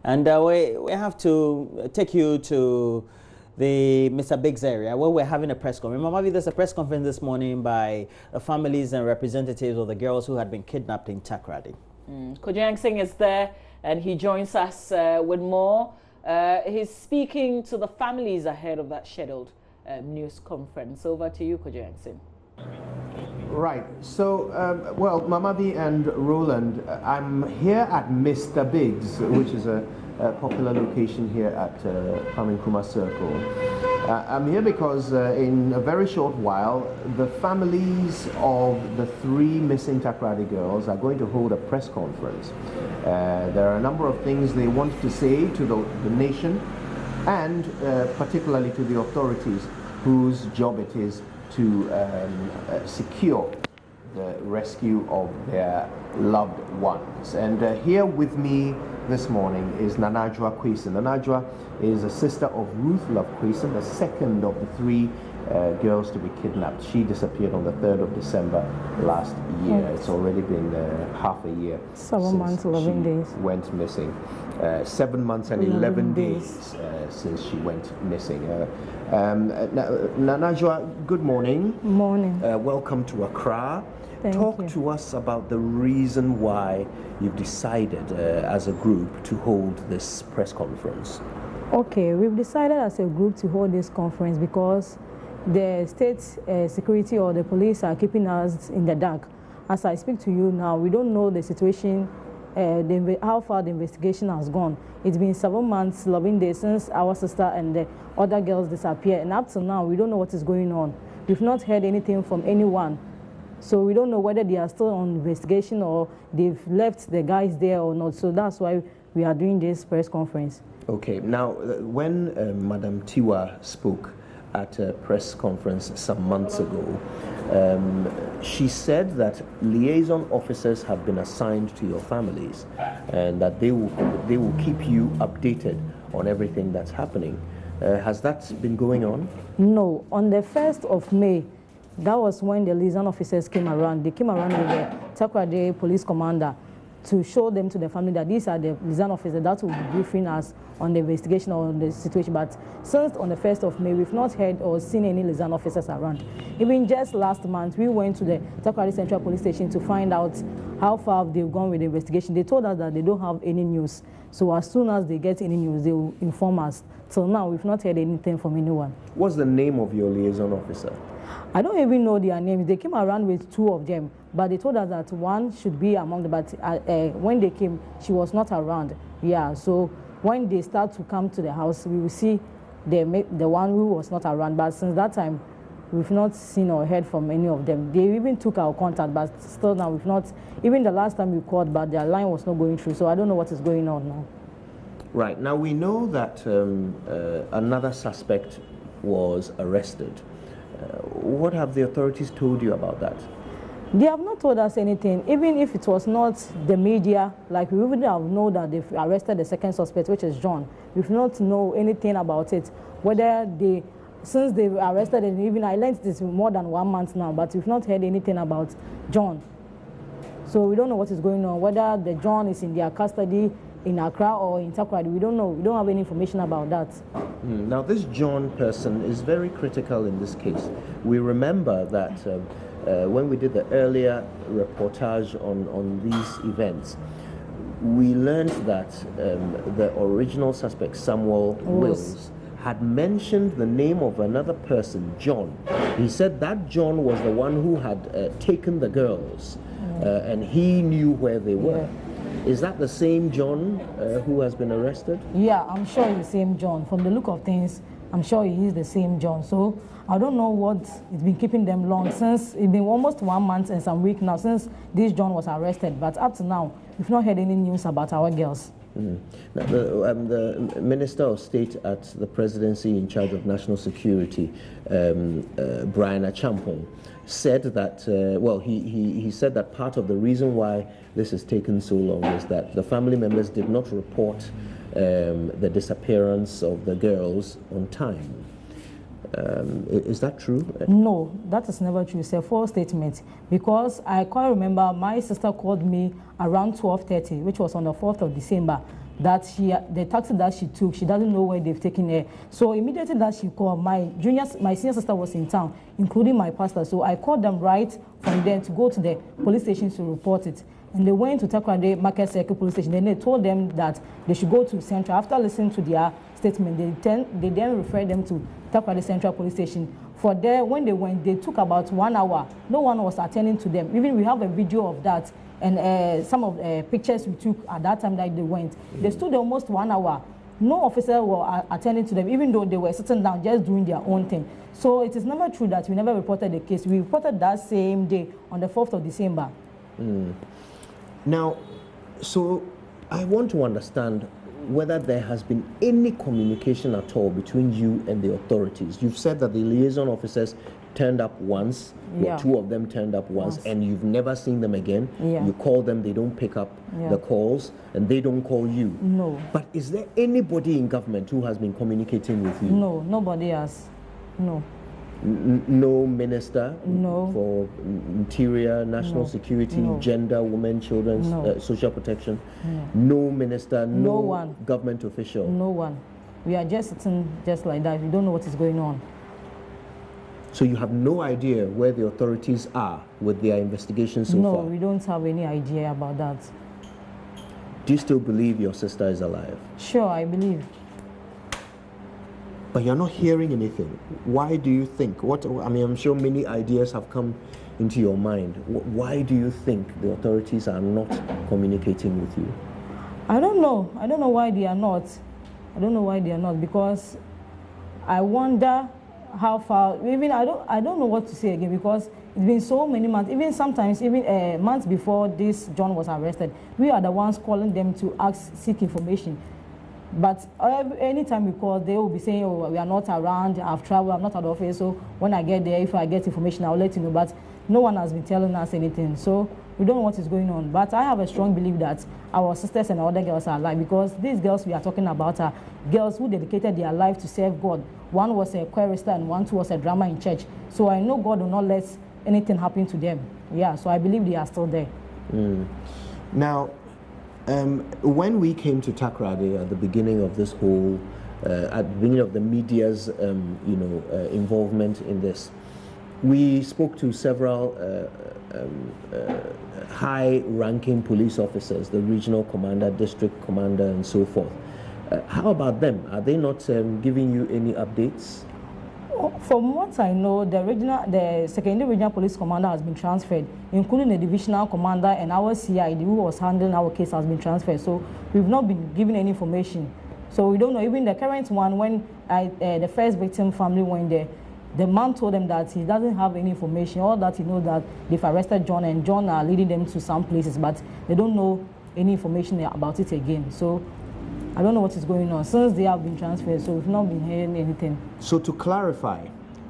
And we have to take you to the Mr. Biggs area where we're having a press conference. Mama, there's a press conference this morning by the families and representatives of the girls who had been kidnapped in Takoradi. Kojang Singh is there and he joins us with more. He's speaking to the families ahead of that scheduled news conference. Over to you, Kojang Singh. Right. So, well, Mamadi and Roland, I'm here at Mr. Biggs, which is a popular location here at Kwame Nkrumah Circle. I'm here because in a very short while, the families of the 3 missing Takoradi girls are going to hold a press conference. There are a number of things they want to say to the nation and particularly to the authorities whose job it is to secure the rescue of their loved ones. And here with me this morning is Nanajwa Kwesen. Nanajwa is a sister of Ruth Love Kwesen, the second of the 3 girls to be kidnapped. She disappeared on the 3rd of December last year. Yes. It's already been half a year. 7 months, 11 days. Went missing. 7 months and 11 days since she went missing. Nanajwa, good morning. Morning. Welcome to Accra. Talk to us about the reason why you've decided as a group to hold this press conference. Okay, we've decided as a group to hold this conference because the state security or the police are keeping us in the dark. As I speak to you now, we don't know the situation, how far the investigation has gone. It's been 7 months, 11 days since our sister and the other girls disappeared, and up to now, we don't know what is going on. We've not heard anything from anyone. So we don't know whether they are still on investigation or they've left the guys there or not. So that's why we are doing this press conference. Okay, now when Madam Tiwa spoke at a press conference some months ago, she said that liaison officers have been assigned to your families and that they will keep you updated on everything that's happening. Has that been going on? No, on the 1st of May, that was when the liaison officers came around. They came around with the Takoradi police commander to show them to the family that these are the liaison officers that will be briefing us on the investigation or on the situation. But since on the 1st of May, we've not heard or seen any liaison officers around. Even just last month, we went to the Takoradi Central Police Station to find out how far they've gone with the investigation. They told us that they don't have any news. So as soon as they get any news, they will inform us. Till now, we've not heard anything from anyone. What's the name of your liaison officer? I don't even know their names. They came around with 2 of them, but they told us that one should be among them. But when they came, she was not around. Yeah, so when they start to come to the house, we will see the one who was not around. But since that time, we've not seen or heard from any of them. They even took our contact, but still now we've not. Even the last time we called, but their line was not going through. So I don't know what is going on now. Right, now we know that another suspect was arrested. What have the authorities told you about that? They have not told us anything. Even if it was not the media, like we wouldn't have known that they've arrested the second suspect, which is John. We've not know anything about it. Whether since they've arrested him, even I learned this more than 1 month now, but we've not heard anything about John. So we don't know what is going on. Whether the John is in their custody in Accra or in Takoradi, we don't know. We don't have any information about that. Now, this John person is very critical in this case. We remember that when we did the earlier reportage on these events, we learned that the original suspect, Samuel Wills, had mentioned the name of another person, John. He said that John was the one who had taken the girls, and he knew where they were. Yeah. Is that the same John who has been arrested? Yeah, I'm sure it's the same John. From the look of things, I'm sure he is the same John. So I don't know what it's been keeping them long since it's been almost 1 month and some week now since this John was arrested. But up to now, we've not heard any news about our girls. Now, the Minister of State at the Presidency in charge of National Security, Brian Achampong, said that, well, he said that part of the reason why this has taken so long is that the family members did not report the disappearance of the girls on time. Is that true? No, that is never true. It's a false statement because I quite remember my sister called me around 12:30, which was on the 4th of December, that the taxi that she took, she doesn't know where they've taken her. So immediately that she called, my senior sister was in town, including my pastor. So I called them right from there to go to the police station to report it. And they went to Takoradi Market Circle Police Station. Then they told them that they should go to Central. After listening to their statement, they then referred them to Takoradi Central Police Station. For there, when they went, they took about 1 hour. No one was attending to them. Even we have a video of that. And some of the pictures we took at that time that they went. They stood almost 1 hour. No officer were attending to them, even though they were sitting down just doing their own thing. So it is never true that we never reported the case. We reported that same day on the 4th of December. Now, so I want to understand whether there has been any communication at all between you and the authorities. You've said that the liaison officers turned up once, or 2 of them turned up once, and you've never seen them again. You call them, they don't pick up the calls, and they don't call you. No. But is there anybody in government who has been communicating with you? No, nobody has. No. No minister? No. For interior, national security, gender, women, children's social protection? No minister, no one. Government official? No one. We are just sitting just like that. We don't know what is going on. So you have no idea where the authorities are with their investigation so far? No, we don't have any idea about that. Do you still believe your sister is alive? Sure, I believe. But you're not hearing anything. Why do you think? I'm sure many ideas have come into your mind. Why do you think the authorities are not communicating with you? I don't know. I don't know why they are not. I don't know why they are not, because I wonder how far, even I don't know what to say again, because it's been so many months, even sometimes, even months before this John was arrested, we are the ones calling them to seek information. But anytime we call, they will be saying, oh, we are not around, I've traveled, I'm not at the office, so when I get there, if I get information, I'll let you know. But no one has been telling us anything, so we don't know what is going on. But I have a strong belief that our sisters and other girls are alive, because these girls we are talking about are girls who dedicated their life to serve God. One was a chorister and one was a drummer in church. So I know God will not let anything happen to them. Yeah, so I believe they are still there. Now, when we came to Takoradi at the beginning of this whole, at the beginning of the media's, involvement in this, we spoke to several high-ranking police officers, the regional commander, district commander, and so forth. How about them? Are they not giving you any updates? From what I know, the secondary regional police commander has been transferred, including the divisional commander, and our CID who was handling our case has been transferred. So we've not been given any information. So we don't know. Even the current one, when the first victim family went there, the man told them that he doesn't have any information. All that he knows that they've arrested John, and John are leading them to some places, but they don't know any information about it again. So I don't know what is going on since they have been transferred, so we've not been hearing anything. So to clarify,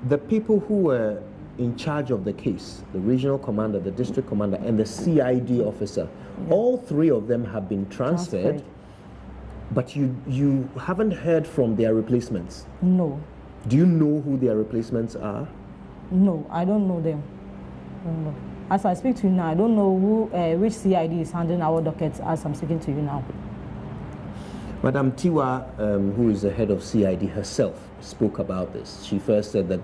the people who were in charge of the case, the regional commander, the district commander, and the CID officer, all 3 of them have been transferred, but you haven't heard from their replacements? No. Do you know who their replacements are? No, I don't know them. I don't know. As I speak to you now, I don't know which CID is handling our dockets as I'm speaking to you now. Madam Tiwa, who is the head of CID herself, spoke about this. She first said that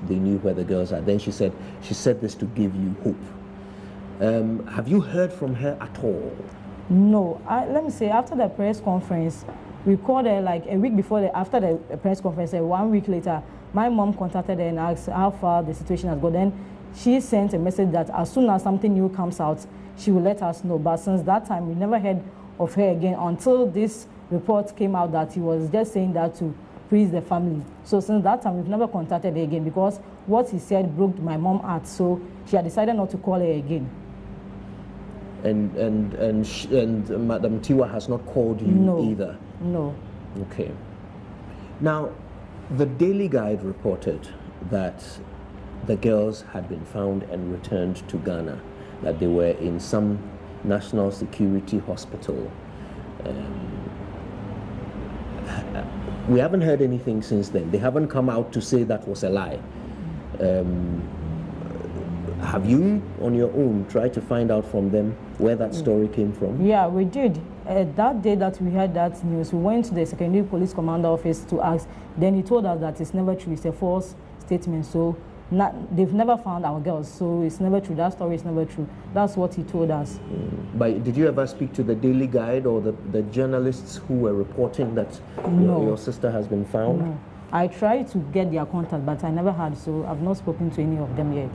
they knew where the girls are. Then she said this to give you hope. Have you heard from her at all? No. Let me say, after the press conference, we called her like a week before, after the press conference, 1 week later, my mom contacted her and asked how far the situation has gone. Then she sent a message that as soon as something new comes out, she will let us know. But since that time, we never heard of her again until this report came out that he was just saying that to please the family. So since that time, we've never contacted her again, because what he said broke my mom's heart. So she had decided not to call her again. And Madam Tiwa has not called you either? No. Okay. Now, the Daily Guide reported that the girls had been found and returned to Ghana, that they were in some national security hospital. We haven't heard anything since then. They haven't come out to say that was a lie. Have you, on your own, tried to find out from them where that story came from? Yeah, we did. That day that we heard that news, we went to the secondary police commander office to ask. Then he told us that it's never true. It's a false statement. So they've never found our girls. So it's never true. That story is never true. That's what he told us. But did you ever speak to the Daily Guide or the journalists who were reporting that your sister has been found? No. I tried to get their contact, but I never had. So I've not spoken to any of them yet.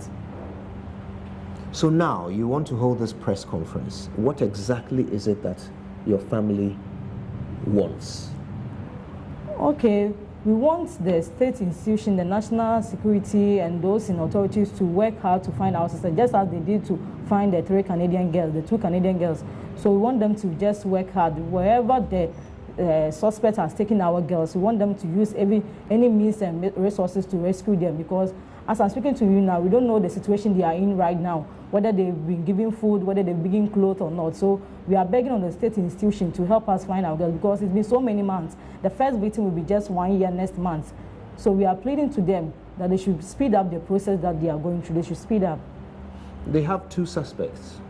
So now you want to hold this press conference. What exactly is it that your family wants? Okay, we want the state institution, the national security, and those in authorities to work hard to find our sister, just as they did to find the 3 Canadian girls, the 2 Canadian girls. So we want them to just work hard. Wherever the suspect has taken our girls, we want them to use any means and resources to rescue them, because as I'm speaking to you now, we don't know the situation they are in right now, whether they've been given food, whether they've been given clothes or not. So we are begging on the state institution to help us find our girls, because it's been so many months. The first victim will be just 1 year next month. So we are pleading to them that they should speed up the process that they are going through. They should speed up. They have 2 suspects.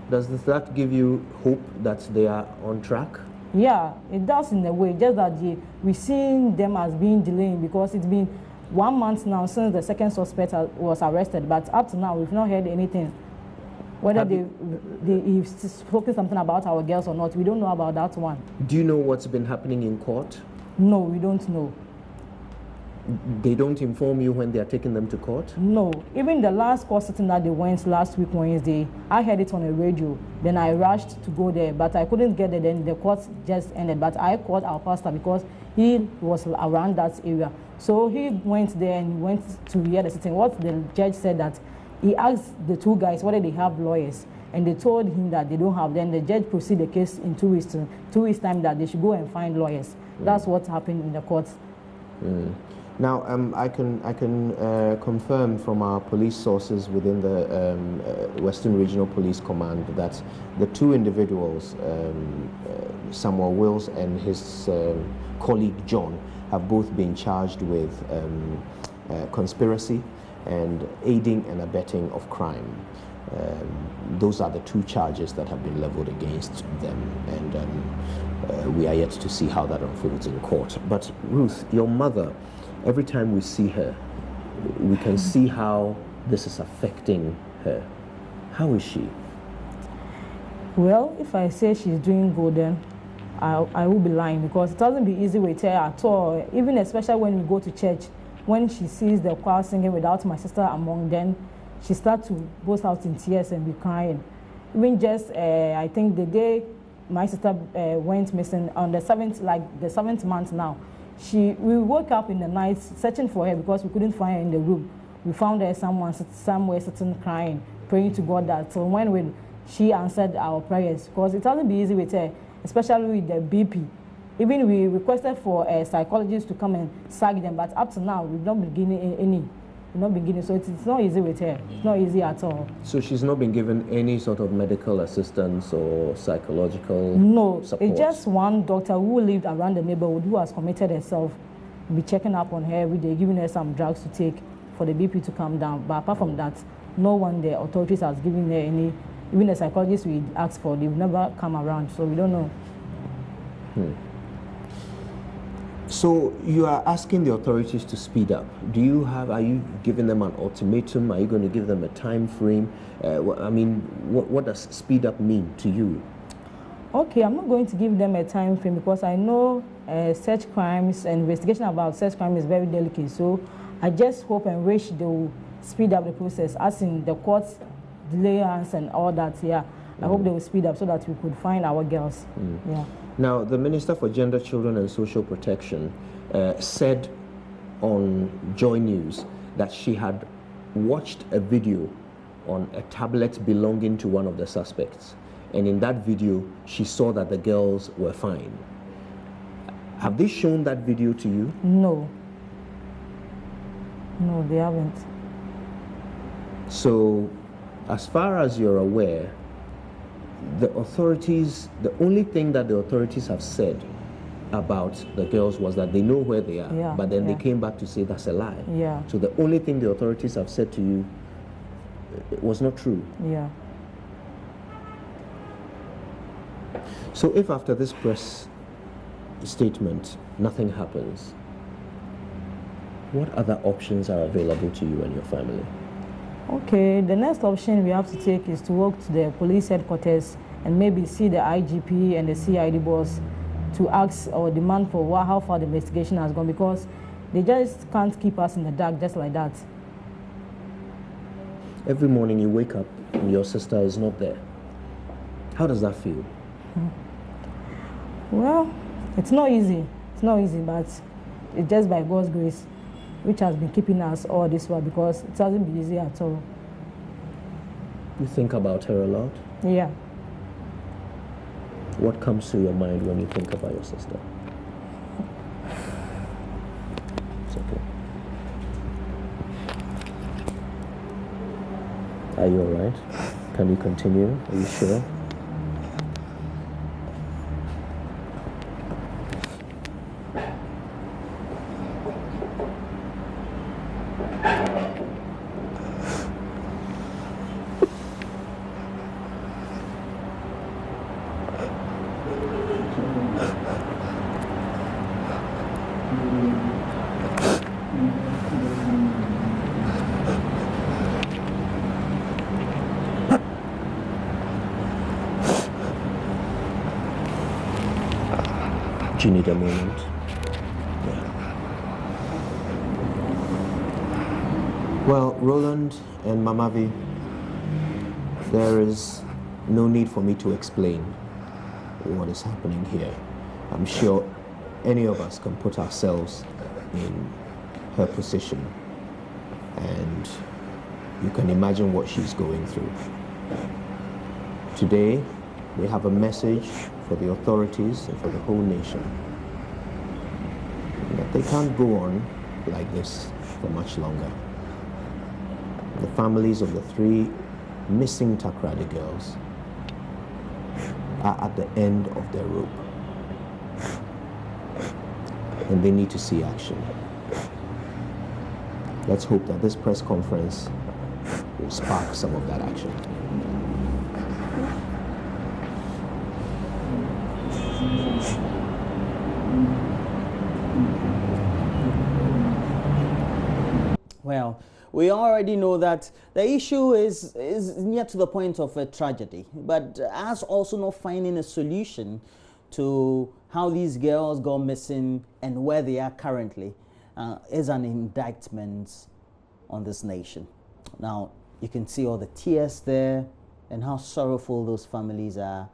Does that give you hope that they are on track? Yeah, it does in a way, just that we're seeing them as being delayed, because it's been 1 month now since the second suspect was arrested, but up to now we've not heard anything. Whether they've spoken something about our girls or not, we don't know about that one. Do you know what's been happening in court? No, we don't know. They don't inform you when they are taking them to court? No. Even the last court sitting that they went last week Wednesday, I heard it on the radio. Then I rushed to go there, but I couldn't get there. Then the court just ended. But I called our pastor because he was around that area. So he went there and went to hear the sitting. What the judge said, that he asked the 2 guys whether they have lawyers, and they told him that they don't have. Then the judge proceeded the case in 2 weeks time, that they should go and find lawyers. That's what happened in the court. Now, I can confirm from our police sources within the Western Regional Police Command that the 2 individuals, Samuel Wills and his colleague John, have both been charged with conspiracy and aiding and abetting of crime. Those are the 2 charges that have been leveled against them, and we are yet to see how that unfolds in court. But Ruth, your mother, every time we see her, we can see how this is affecting her. How is she? Well, if I say she's doing good, then I will be lying, because it doesn't be easy with her at all. Even especially when we go to church, when she sees the choir singing without my sister among them, she starts to burst out in tears and be crying. Even just, I think the day my sister went missing, on the 7th, like the 7th month now, we woke up in the night searching for her because we couldn't find her in the room. We found her somewhere sitting crying, praying to God that so when she answered our prayers, because it doesn't be easy with her, especially with the BP. Even we requested for a psychologist to come and SAG them, but up to now we've not been getting any. We've not been getting, so it's not easy with her. It's not easy at all. So she's not been given any sort of medical assistance or psychological support? It's just one doctor who lived around the neighborhood who has committed herself. Be checking up on her every day, giving her some drugs to take for the BP to come down. But apart from that, no one, the authorities, has given her any. Even the psychologists we asked for, they've never come around, so we don't know. So you are asking the authorities to speed up. Are you giving them an ultimatum? Are you going to give them a time frame? I mean, what does speed up mean to you? Okay, I'm not going to give them a time frame, because I know such crimes and investigation about such crime is very delicate. So I just hope and wish they will speed up the process, as in the courts delayance and all that. Yeah, I hope they will speed up so that we could find our girls. Yeah. Now, the Minister for Gender, Children and Social Protection said on JoyNews that she had watched a video on a tablet belonging to one of the suspects. And in that video, she saw that the girls were fine. Have they shown that video to you? No. No, they haven't. So, as far as you're aware, the only thing that the authorities have said about the girls was that they know where they are, yeah, but then yeah. they came back to say that's a lie. Yeah. So the only thing the authorities have said to you it was not true. Yeah. So if after this press statement nothing happens, what other options are available to you and your family? Okay, the next option we have to take is to walk to the police headquarters and maybe see the IGP and the CID boss to ask or demand for how far the investigation has gone, because they just can't keep us in the dark just like that. Every morning you wake up and your sister is not there. How does that feel? Well, it's not easy. It's not easy, but it's just by God's grace, which has been keeping us all this while, because it hasn't been easy at all. You think about her a lot? Yeah. What comes to your mind when you think about your sister? It's okay. Are you all right? Can you continue? Are you sure? Do you need a moment? Yeah. Well, Roland and Mamavi, there is no need for me to explain what is happening here. I'm sure any of us can put ourselves in her position, and you can imagine what she's going through. Today, we have a message for the authorities and for the whole nation that they can't go on like this for much longer. The families of the 3 missing Takoradi girls are at the end of their rope, and they need to see action. Let's hope that this press conference will spark some of that action. Well, we already know that the issue is near to the point of a tragedy, but us also not finding a solution to how these girls go missing and where they are currently is an indictment on this nation. Now, you can see all the tears there and how sorrowful those families are,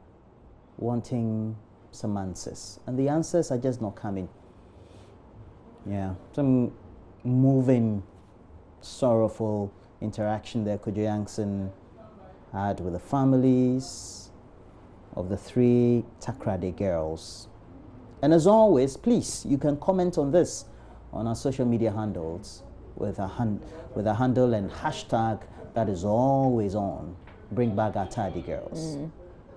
wanting some answers. And the answers are just not coming. Yeah, some moving, sorrowful interaction there Kojo Yankson had with the families of the 3 Takoradi girls. And as always, please, you can comment on this on our social media handles with a handle and hashtag that is always on. Bring back our Tadi girls.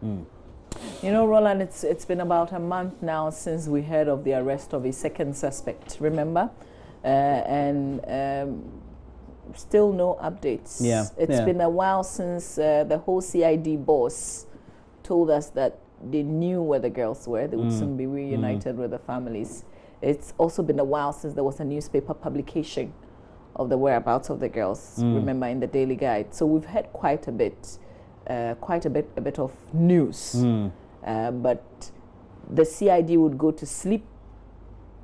You know, Roland, it's been about a month now since we heard of the arrest of a second suspect, remember? Still no updates. Yeah. It's been a while since the whole CID boss told us that they knew where the girls were. They would soon be reunited with the families. It's also been a while since there was a newspaper publication of the whereabouts of the girls, remember, in the Daily Guide. So we've had quite a bit of news. But the CID would go to sleep,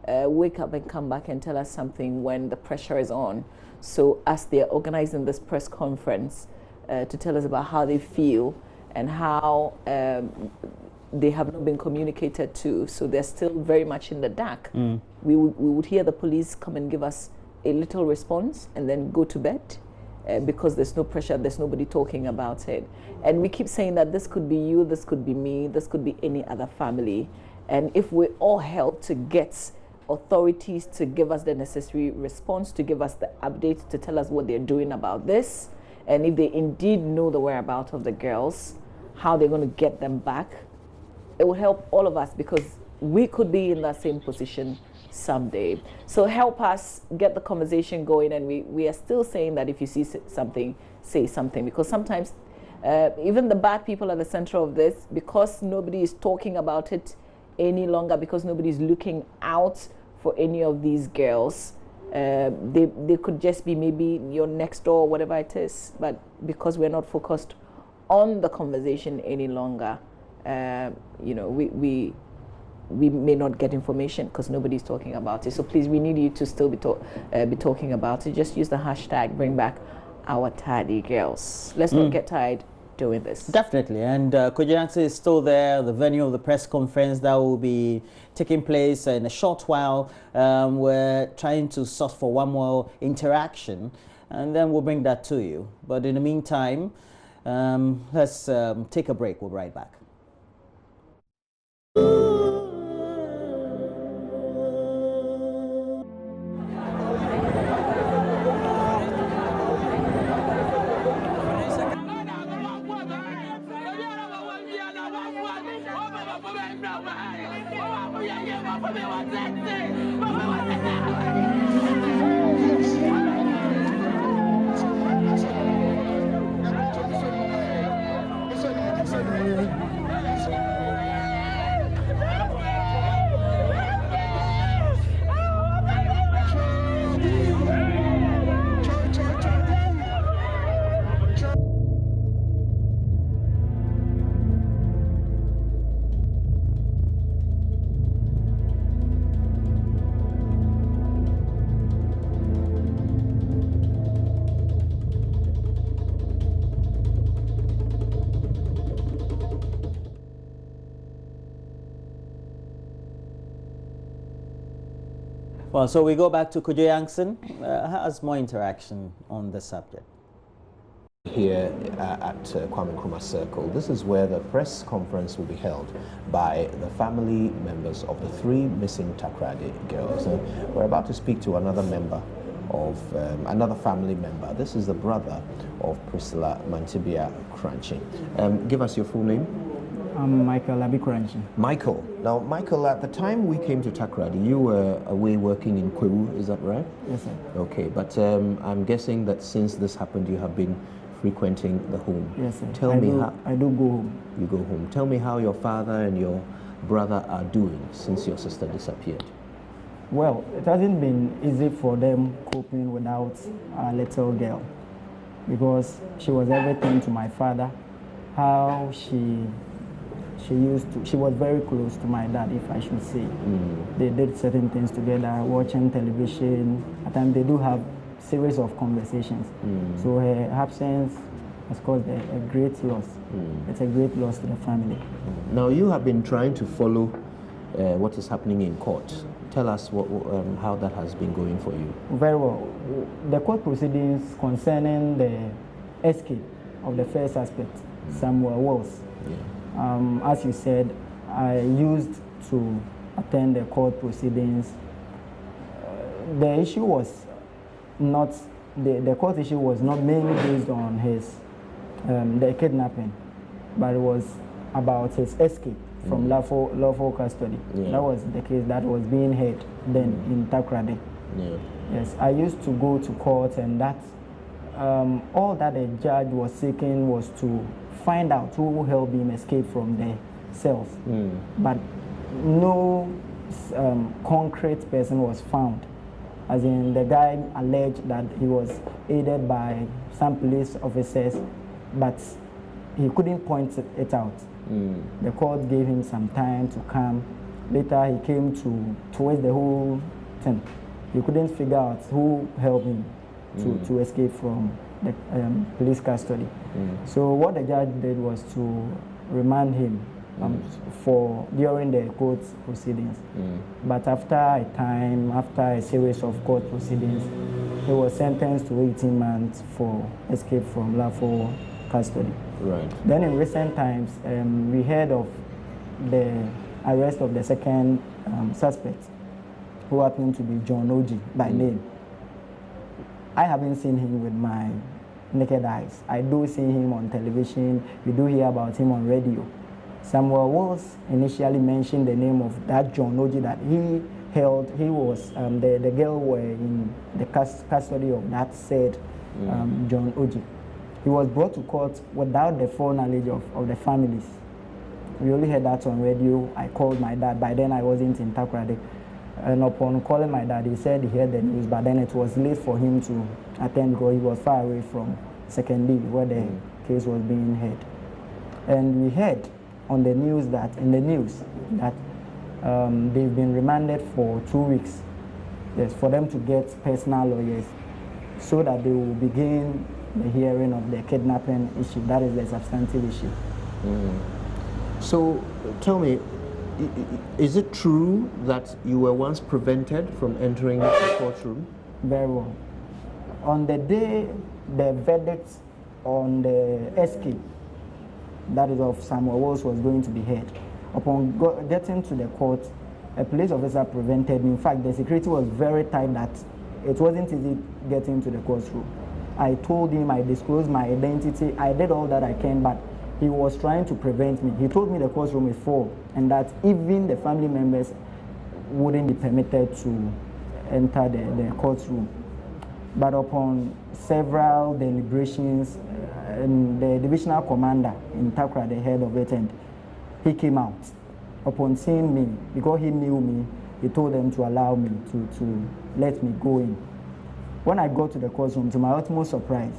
wake up and come back and tell us something when the pressure is on. So as they're organizing this press conference to tell us about how they feel and how they have not been communicated to, so they're still very much in the dark. We would hear the police come and give us a little response and then go to bed because there's no pressure, there's nobody talking about it. And we keep saying that this could be you, this could be me, this could be any other family. And if we all help to get authorities to give us the necessary response, to give us the updates, to tell us what they're doing about this, and if they indeed know the whereabouts of the girls, how they're going to get them back, it will help all of us, because we could be in that same position someday. So help us get the conversation going, and we are still saying that if you see something, say something, because sometimes even the bad people at the center of this, because nobody is talking about it any longer, because nobody is looking out for any of these girls, they could just be maybe your next door, whatever it is. But because we're not focused on the conversation any longer, we may not get information because nobody's talking about it. So please, we need you to still be talking about it. Just use the hashtag bring back our tardy girls. Let's not get tired doing this. Definitely. And Kojiansi is still there, the venue of the press conference that will be taking place in a short while. We're trying to sort for one more interaction, and then we'll bring that to you. But in the meantime, let's take a break. We'll be right back. Well, so we go back to Kojo Yankson. Has more interaction on the subject. Here at Kwame Nkrumah Circle, this is where the press conference will be held by the family members of the 3 missing Takoradi girls. And we're about to speak to another member of another family member. This is the brother of Priscilla Mantibia Crunchy. Give us your full name. I'm Michael Abikranchi. Michael. Now, Michael, at the time we came to Takoradi, you were away working in Kwewu, is that right? Yes, sir. Okay, but I'm guessing that since this happened, you have been frequenting the home. Yes, sir. Tell me how I do go home. you go home. Tell me how your father and your brother are doing since your sister disappeared. Well, it hasn't been easy for them coping without our little girl, because she was everything to my father. How she was very close to my dad, if I should say. They did certain things together, watching television. At times they do have series of conversations. So her absence has caused a great loss. It's a great loss to the family. Now, you have been trying to follow what is happening in court. Tell us how that has been going for you. Very well. The court proceedings concerning the escape of the first suspect, Samuel Wells. As you said, I used to attend the court proceedings. The issue was not, the court issue was not mainly based on his, the kidnapping, but it was about his escape from lawful custody. That was the case that was being heard then in Takoradi. Yes, I used to go to court, and that all that the judge was seeking was to find out who helped him escape from the cells. But no concrete person was found. As in, the guy alleged that he was aided by some police officers, but he couldn't point it out. The court gave him some time to come. Later, he came towards the whole thing. He couldn't figure out who helped him to escape from the police custody. So what the judge did was to remand him during the court proceedings. But after a time, after a series of court proceedings, he was sentenced to 18 months for escape from lawful custody. Right. Then in recent times, we heard of the arrest of the second suspect, who happened to be John Oji by name. I haven't seen him with my naked eyes. I do see him on television. We do hear about him on radio. Samuel Wells initially mentioned the name of that John Oji that he held. He was, the girl were in the custody of that said John Oji. He was brought to court without the full knowledge of the families. We only heard that on radio. I called my dad. By then I wasn't in Takoradi. And upon calling my dad, he said he heard the news, but then it was late for him to attend because he was far away from Second D where the case was being heard. And we heard on the news that, they've been remanded for 2 weeks. Yes, for them to get personal lawyers so that they will begin the hearing of the kidnapping issue. That is the substantive issue. So tell me, is it true that you were once prevented from entering the courtroom? Very well. On the day the verdict on the SK, that is of Samuel Walls, was going to be heard, upon getting to the court, a police officer prevented me. In fact, the security was very tight that it wasn't easy getting to the courtroom. I told him, I disclosed my identity, I did all that I can, but he was trying to prevent me. He told me the courtroom is full and that even the family members wouldn't be permitted to enter the courtroom. But upon several deliberations, and the divisional commander in Takra, the head of it, and he came out. Upon seeing me, because he knew me, he told them to allow me to let me go in. When I got to the courtroom, to my utmost surprise,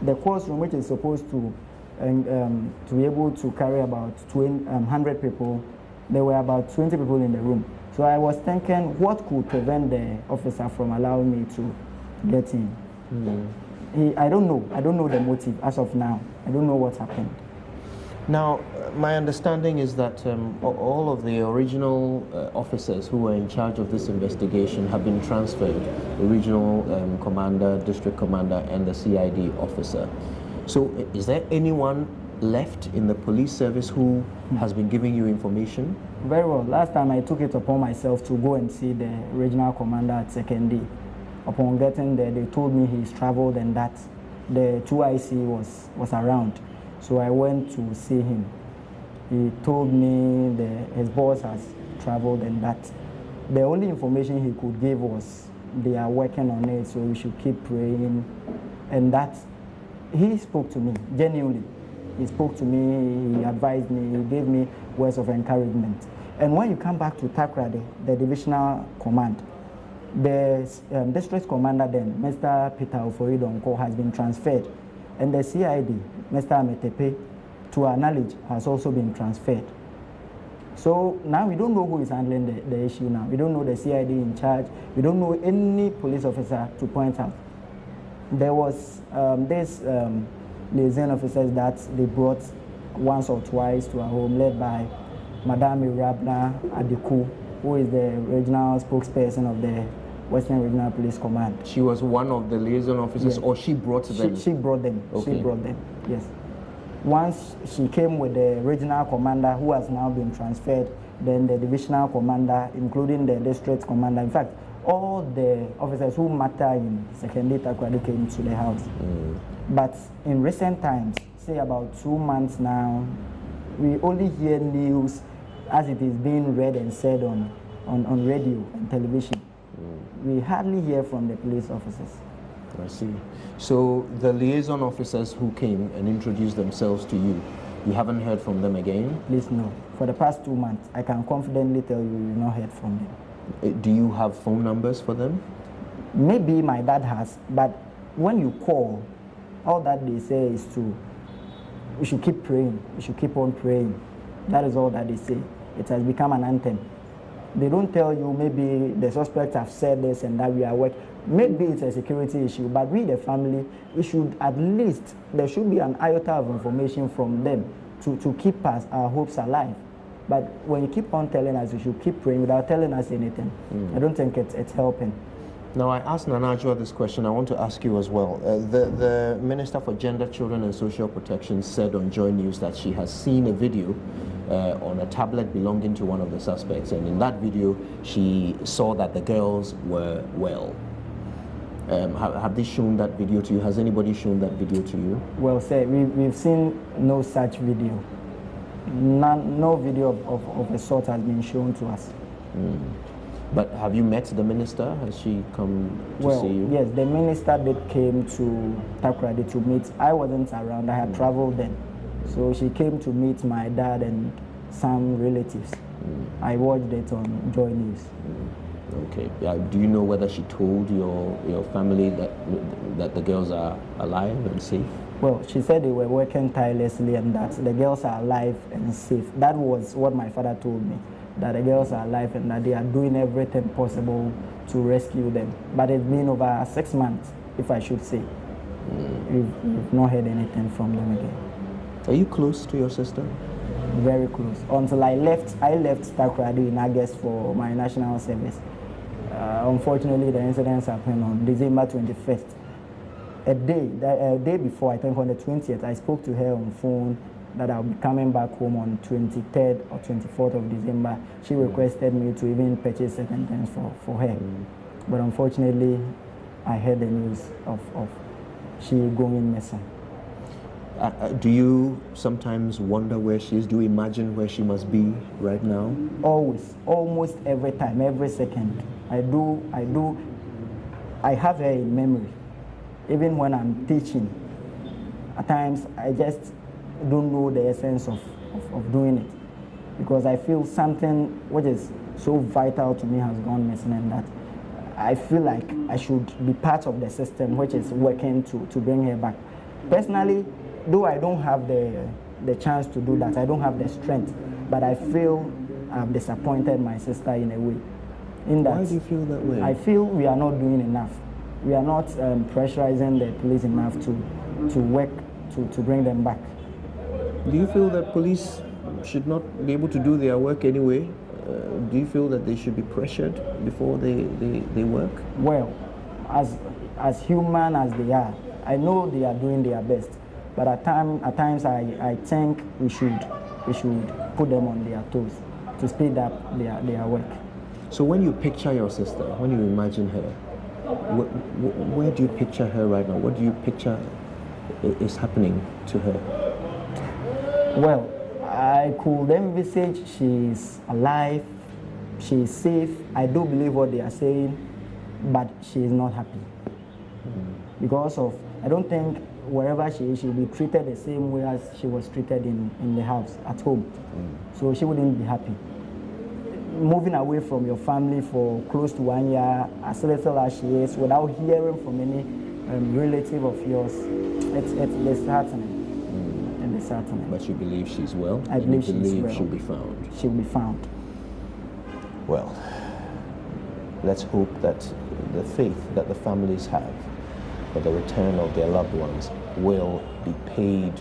the courtroom, which is supposed to be able to carry about 100 people, there were about 20 people in the room. So I was thinking, what could prevent the officer from allowing me to get in? I don't know the motive as of now. I don't know what happened. Now, my understanding is that all of the original officers who were in charge of this investigation have been transferred, the regional commander, district commander, and the CID officer. So is there anyone left in the police service who has been giving you information? Very well. Last time I took it upon myself to go and see the regional commander at Second D. Upon getting there, they told me he's traveled and that the 2IC was around. So I went to see him. He told me his boss has traveled and that the only information he could give was they are working on it, so we should keep praying. And that he spoke to me, genuinely. He spoke to me, he advised me, he gave me words of encouragement. And when you come back to Takra, the divisional command, the district commander then, Mr. Peter Oforidonko, has been transferred. And the CID, Mr. Ametepe, to our knowledge, has also been transferred. So now we don't know who is handling the issue now. We don't know the CID in charge. We don't know any police officer to point out. There was this liaison officers that they brought once or twice to our home, led by Madame Irabna Adiku, who is the regional spokesperson of the Western Regional Police Command. She was one of the liaison officers, yes. Or she brought them? She brought them. Okay. She brought them, yes. Once she came with the regional commander, who has now been transferred, then the divisional commander, including the district commander. In fact, all the officers who matter in Second Takrady came to the house. But in recent times, say about 2 months now, we only hear news as it is being read and said on radio and television. We hardly hear from the police officers. I see. So the liaison officers who came and introduced themselves to you, you haven't heard from them again? Please, no. For the past 2 months, I can confidently tell you we've not heard from them. Do you have phone numbers for them? Maybe my dad has, but when you call, all that they say is we should keep praying, we should keep on praying. That is all that they say. It has become an anthem. They don't tell you maybe the suspects have said this and that we are working. Maybe it's a security issue, but we, the family, we should at least, there should be an iota of information from them to keep us, our hopes alive. But when you keep on telling us we should keep praying without telling us anything, I don't think it's helping. Now, I asked Nana Adwoa this question. I want to ask you as well. The Minister for Gender, Children and Social Protection said on JoyNews that she has seen a video on a tablet belonging to one of the suspects, and in that video she saw that the girls were well. Have they shown that video to you? Has anybody shown that video to you? Well, sir, we've seen no such video. No video of the sort has been shown to us. But have you met the minister? Has she come to see you? Yes, the minister did came to Takoradi to meet. I wasn't around, I had traveled then. So she came to meet my dad and some relatives. I watched it on JoyNews. Okay. Do you know whether she told your family that the girls are alive and safe? Well, she said they were working tirelessly and that the girls are alive and safe. That was what my father told me, that the girls are alive and that they are doing everything possible to rescue them. But it's been over 6 months, if I should say. We've not heard anything from them again. Are you close to your sister? Very close. Until I left Takoradi in August for my national service. Unfortunately, the incidents happened on December 21st. A day before, I think on the 20th, I spoke to her on phone that I'll be coming back home on 23rd or 24th of December. She requested me to even purchase certain things for her. But unfortunately, I heard the news of she going missing. Do you sometimes wonder where she is? Do you imagine where she must be right now? Always, almost every time, every second. I have her in memory. Even when I'm teaching, at times I just don't know the essence of doing it, because I feel something which is so vital to me has gone missing, and that I feel like I should be part of the system which is working to bring her back. Personally, though I don't have the chance to do that, I don't have the strength, but I feel I've disappointed my sister in a way. Why do you feel that way? I feel we are not doing enough. We are not pressurizing the police enough to work to bring them back. Do you feel that police should not be able to do their work anyway? Do you feel that they should be pressured before they work? Well, as human as they are, I know they are doing their best, but at times I think we should put them on their toes to speed up their work. So when you picture your sister, when you imagine her, where do you picture her right now? What do you picture is happening to her? Well, I could envisage she's alive, she's safe. I do believe what they are saying, but she is not happy. Because of, I don't think wherever she is, she'll be treated the same way as she was treated in the house, at home. So she wouldn't be happy. Moving away from your family for close to 1 year, as little as she is, without hearing from any relative of yours, it's disheartening. But you believe she's well? I believe she's well. She'll be found? She'll be found. Well, let's hope that the faith that the families have for the return of their loved ones will be paid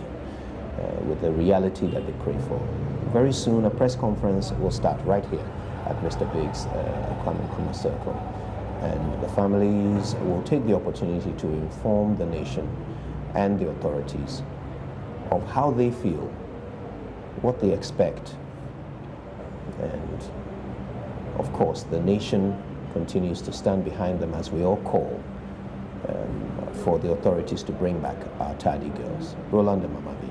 with the reality that they pray for. Very soon, a press conference will start right here at Mr. Biggs' Kwame Nkrumah Circle. And the families will take the opportunity to inform the nation and the authorities of how they feel, what they expect. And of course, the nation continues to stand behind them as we all call for the authorities to bring back our tardy girls. Roland and Mamavi.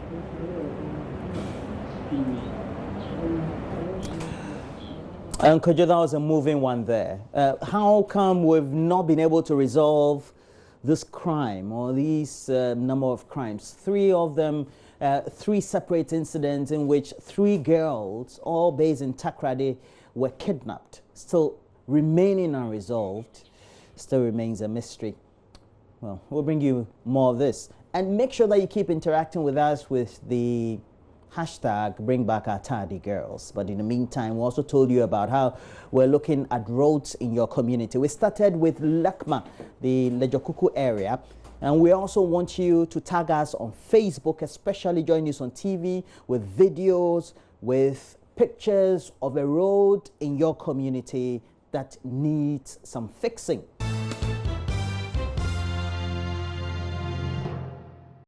And Kojo, that was a moving one there. How come we've not been able to resolve this crime or these number of crimes? 3 of them, 3 separate incidents in which 3 girls, all based in Takoradi, were kidnapped, still remaining unresolved, still remains a mystery. Well, we'll bring you more of this. And make sure that you keep interacting with us with the hashtag Bring Back Our Tardy Girls. But in the meantime, we also told you about how we're looking at roads in your community. We started with Lekma, the Lejokuku area. And we also want you to tag us on Facebook, especially JoyNews on TV, with videos, with pictures of a road in your community that needs some fixing.